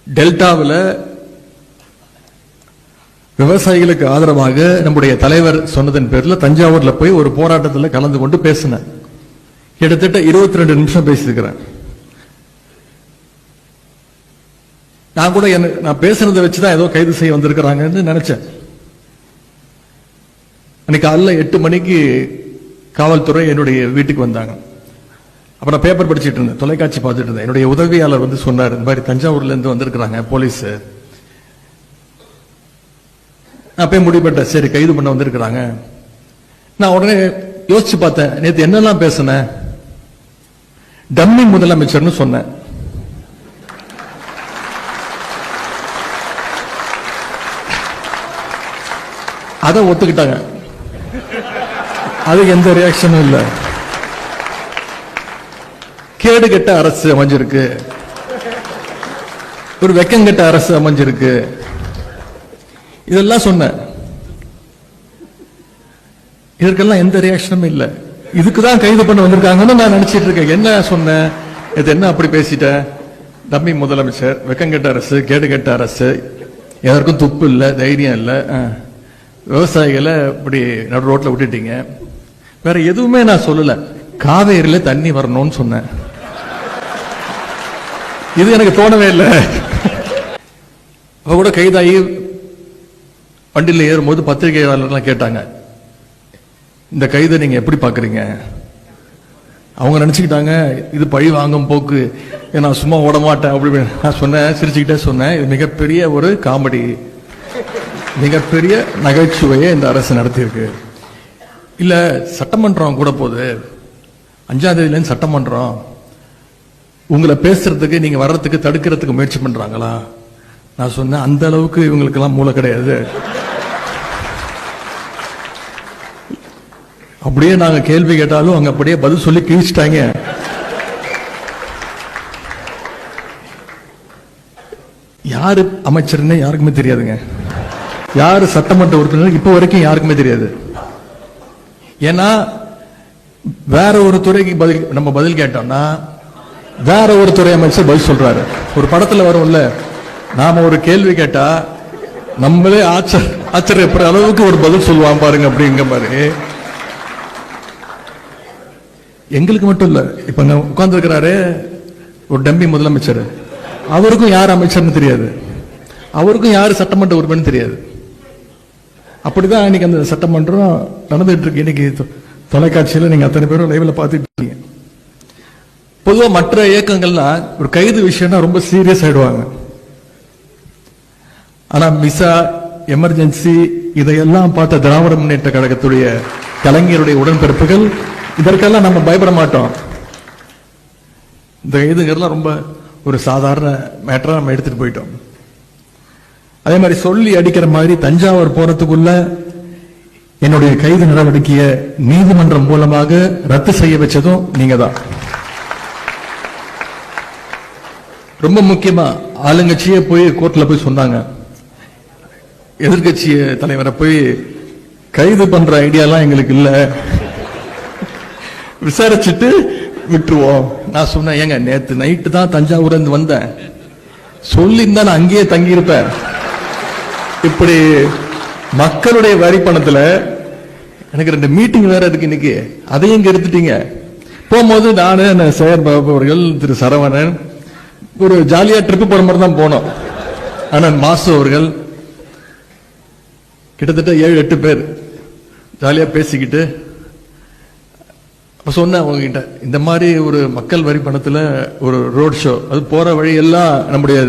டெல்டாவில் விவசாயிகளுக்கு ஆதரவாக நம்முடைய தலைவர் சொன்னதன் பேரில் தஞ்சாவூர்ல போய் ஒரு போராட்டத்தில் கலந்து கொண்டு பேசினேன். கிட்டத்தட்ட 22 நிமிஷம் பேசியிருக்கிறேன். நான் கூட நான் பேசுறதை வச்சுதான் ஏதோ கைது செய்ய வந்திருக்கிறாங்கன்னு நினைச்சேன். அன்னைக்கு காலைல 8 மணிக்கு காவல்துறை என்னுடைய வீட்டுக்கு வந்தாங்க. அப்புறம் பேப்பர் படிச்சுட்டு இருந்தேன், தொலைக்காட்சி பார்த்துட்டு இருந்தேன். என்னுடைய உதவியாளர் வந்து சொன்னார், இந்த மாதிரி தஞ்சாவூர்ல இருந்து வந்திருக்கிறாங்க போலீஸ். நான் போய் முடிவுபட்டேன், சரி கைது பண்ண வந்திருக்கிறாங்க. நான் உடனே யோசிச்சு பார்த்தேன், நேற்று என்னெல்லாம் பேசினேன். டம்மி முதலமைச்சர்னு சொன்னேன். அதை ஒத்துக்கிட்டாங்க. அதுக்கு எந்த ரியாக்ஷனும் இல்லை. கேடு கெட்ட அரசு அமைஞ்சிருக்கு, ஒரு வெக்கங்கெட்ட அரசு அமைஞ்சிருக்கு, இதெல்லாம் சொன்னேன். இதற்கெல்லாம் எந்த ரியாக்ஷனும் இல்லை. இதுக்குதான் கைது பண்ண வந்திருக்காங்கன்னு நான் நினைச்சிட்டு இருக்கேன். என்ன சொன்னேன், இது என்ன அப்படி பேசிட்டேன்? டம்மி முதலமைச்சர், வெக்கங்கெட்ட அரசு, கேடு கெட்ட அரசு, எதற்கும் துப்பு இல்லை, தைரியம் இல்லை, விவசாயிகளை இப்படி நடு ரோட்ல விட்டுட்டீங்க. வேற எதுவுமே நான் சொல்லல. காவேரியில தண்ணி வரணும்னு சொன்னேன். இது எனக்கு தோணவே இல்லை. அவ கூட கைதாகி வண்டியில் ஏறும்போது பத்திரிகையாளர்லாம் கேட்டாங்க, இந்த கைதை நீங்க எப்படி பாக்குறீங்க? அவங்க நினைச்சுக்கிட்டாங்க இது பழி வாங்கும் போக்கு, நான் சும்மா ஓட மாட்டேன் அப்படி. நான் சொன்னேன், சிரிச்சுக்கிட்டே சொன்னேன், இது மிகப்பெரிய ஒரு காமெடி, மிகப்பெரிய நகைச்சுவையை இந்த அரசு நடத்தியிருக்கு. இல்ல சட்டமன்றம் கூட போகுது, 5ஆம் தேதியில சட்டமன்றம், உங்களை பேசுறதுக்கு நீங்க வர்றதுக்கு தடுக்கிறதுக்கு முயற்சி பண்றாங்களா? நான் சொன்னேன், அந்த அளவுக்கு இவங்களுக்கு எல்லாம் மூளை கிடையாது. அப்படியே நாங்க கேள்வி கேட்டாலும் அங்க அப்படியே பதில் சொல்லி கிழிச்சிட்டாங்க. யாரு அமைச்சர்னு யாருக்குமே தெரியாதுங்க, யாரு சட்டமன்ற உறுப்பினர் இப்ப வரைக்கும் யாருக்குமே தெரியாது. ஏன்னா வேற ஒரு துறைக்கு நம்ம பதில் கேட்டோம்னா வேற ஒரு துறை அமைச்சர் பதில் சொல்றாரு. ஒரு படத்துல வரும்ல, நாம ஒரு கேள்வி கேட்டா நம்மளே ஆச்சரியப்படுற அளவுக்கு ஒரு பதில் சொல்லுவான் பாருங்க அப்படிங்கிற மாதிரி. எங்களுக்கு மட்டும் இல்ல, இப்ப உட்கார்ந்து இருக்கிறாரு ஒரு டம்மி முதலமைச்சர், அவருக்கும் யார் அமைச்சர்னு தெரியாது, அவருக்கும் யாரு சட்டமன்ற உறுப்பினர் தெரியாது. அப்படிதான் இன்னைக்கு அந்த சட்டமன்றம் நடந்துட்டு இருக்கு. இன்னைக்கு தொலைக்காட்சியில நீங்க அத்தனை பேரும் லைவ்ல பார்த்துட்டு இருக்கீங்க. பொதுவா மற்ற இயக்கங்கள்லாம் ஒரு கைது விஷயம்னா ரொம்ப சீரியஸ் ஆயிடுவாங்க. ஆனா மிசா, எமர்ஜென்சி, இதையெல்லாம் பார்த்த திராவிட முன்னேற்ற கழகத்துடைய கலைஞருடைய உடன்பிறப்புகள் இதற்கெல்லாம் நம்ம பயப்பட மாட்டோம். இந்த கைதுங்கிறதுலாம் ரொம்ப ஒரு சாதாரண மேட்டரா நம்ம எடுத்துட்டு போயிட்டோம். அதே மாதிரி சொல்லி அடிக்கிற மாதிரி தஞ்சாவூர் போறதுக்குள்ள என்னுடைய கைது நடவடிக்கையை நீதிமன்றம் மூலமாக ரத்து செய்ய வச்சதும் நீங்க தான். ரொம்ப முக்கியமா ஆளுங்கட்சியே போய் கோர்ட்ல போய் சொன்னாங்க, எதிர்கட்சி தலைவரை போய் கைது பண்ற ஐடியாலாம் எங்களுக்கு இல்ல, விசாரிச்சுட்டு விட்டுருவோம். நான் சொன்னேன், ஏங்க நேத்து நைட்டு தான் தஞ்சாவூர் இருந்து வந்தேன், சொல்லி இருந்தா நான் அங்கேயே தங்கி இருப்பேன். இப்படி மக்களுடைய வரி பணத்துல எனக்கு 2 மீட்டிங் வேற இருக்கு இன்னைக்கு, அதையும் இங்க எடுத்துட்டீங்க. போகும்போது நானு சேகர் பாபு அவர்கள், திரு சரவணன் ஒரு ஜாலியா ட்ரிப் போற மாதிரி தான் போனோம். ஆனா மாசு அவர்கள் கிட்டத்தட்ட 7-8 பேர் ஜாலியா பேசிக்கிட்டு சொன்ன உங்ககிட்ட, இந்த மாதிரி ஒரு மக்கள் வரி பணத்துல ஒரு ரோட் ஷோ, அது போற வழி எல்லாம் நம்முடைய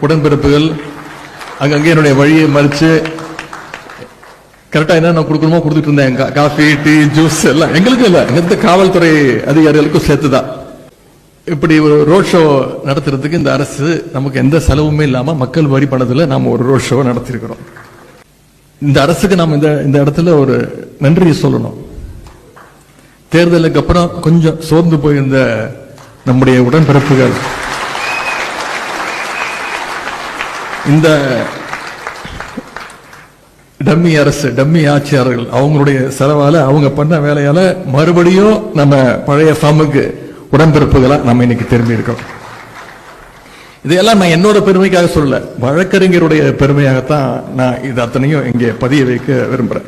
உடன்பிறப்புகள் அங்கங்கே என்னுடைய வழியை மறிச்சு கரெக்டா என்ன நான் கொடுக்கணுமோ கொடுத்துட்டு இருந்தேன். காஃபி, டீ, ஜூஸ் எல்லாம் எங்களுக்கு இல்ல, எந்த காவல்துறை அதிகாரிகளுக்கும் சேர்த்துதான். இப்படி ஒரு ரோட் ஷோ நடத்துறதுக்கு இந்த அரசு நமக்கு எந்த செலவுமே இல்லாம மக்கள் வரி பணத்துல நாம ஒரு ரோட் ஷோ நடத்திருக்கிறோம். இந்த அரசுக்கு நாம இந்த இடத்துல ஒரு நன்றி சொல்லணும். தேர்தலுக்கு அப்புறம் கொஞ்சம் சோர்ந்து போயிருந்த நம்முடைய உடன்பிறப்புகள் இந்த டம்மி அரசு, டம்மி ஆட்சியாளர்கள் அவங்களுடைய செலவால, அவங்க பண்ண வேலையால மறுபடியும் நம்ம பழைய ஃபார்முக்கு உடன்பிறப்புகளா நம்ம இன்னைக்கு திரும்பி இருக்கோம். இதையெல்லாம் நான் என்னோட பெருமைக்காக சொல்லல, வழக்கறிஞருடைய பெருமையாகத்தான் நான் இது அத்தனையும் இங்கே பதிய வைக்க விரும்புறேன்.